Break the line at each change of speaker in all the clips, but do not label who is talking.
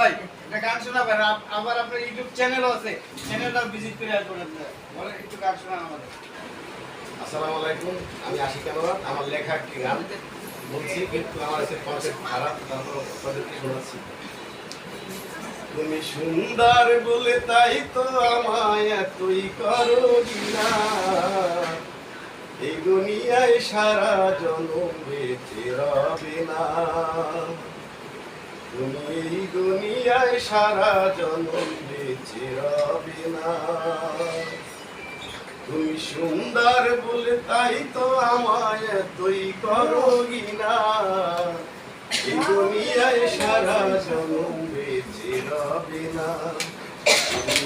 ভাই একটা গান শোনাবেন, আবার আপনার ইউটিউব চ্যানেলও আছে, চ্যানেলটা ভিজিট করে আসবেন আপনারা। বলেন একটু গান শোনান আমাদের।
আসসালামু আলাইকুম, আমি আশিক আনোয়ার। আমার লেখা একটি গান বলছি, কিন্তু আমার কাছে কনসেপ্ট খারাপ, তারপর আপনাদেরকে শোনাচ্ছি। তুমি সুন্দর বলে তাই তো আমায় এতই করো গিলা, এই দুনিয়ায় সারা জনম বেঁচে রবে না। তুমি এই দুনিয়ায় সারা জনম বেঁচে রবে না। তুমি সুন্দর বলে তাই তো আমায় এতই করো গিলা, এই দুনিয়ায় সারা জনম বেঁচে রবে না।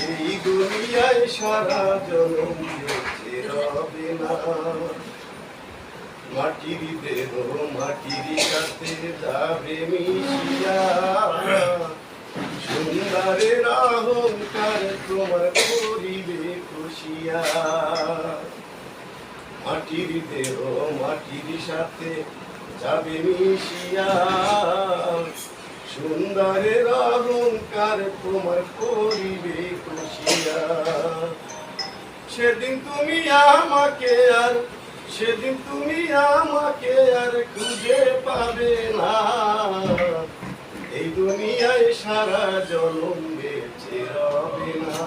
এই দুনিয়ায় সারা জনম বেঁচে রবে না। মাটির দেহ মাটির সাথে যাবে মিশিয়া, সুন্দরের অহংকার তোমার করিবে খুশিয়া। মাটির দেহ মাটির সাথে যাবে মিশিয়া, সুন্দরের অহংকার তোমার করিবে খুশিয়া। সেদিন তুমি আমাকে আর সেদিন তুমি আমাকে আর খুঁজে পাবে না, এই দুনিয়ায় সারা জনম বেঁচে রবে না।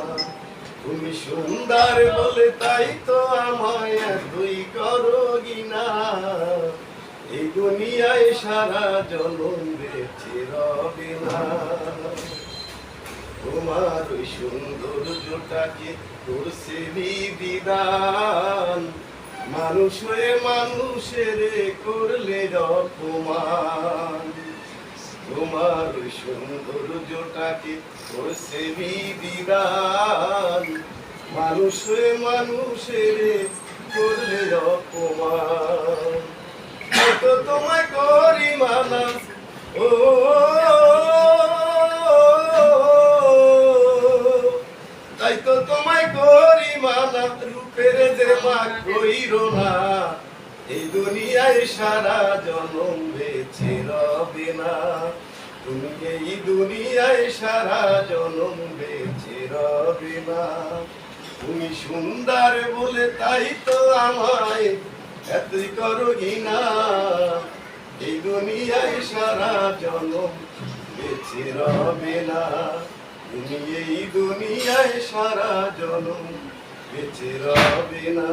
তুমি সুন্দর বলে তাই তো আমায় এতই করো গিনা, এই দুনিয়ায় সারা জনম বেঁচে রবে না। তোমার ওই সৌন্দর্যটাকে করছে বিধান, মানুষ হয়ে মানুষের করলে অপমান। তোমার ওই সৌন্দর্যটাকে করছে বিধান, মানুষ হয়ে মানুষের করলে অপমান। তো তোমায় করি মানা, ও তাই তো তোমায় করি মানা, রূপের দেমা কইরো না, এই দুনিয়ায় সারা জনম বেঁচে রবে না। তুমি এই দুনিয়ায় সারা জনম বেঁচে রবে না। তুমি সুন্দর বলে তাই তো আমায় এতই করো ঘৃণা, এই দুনিয়ায় সারা জনম বেঁচে রবে না। তুমি এই দুনিয়ায় সারা জনম বেঁচে রবে না।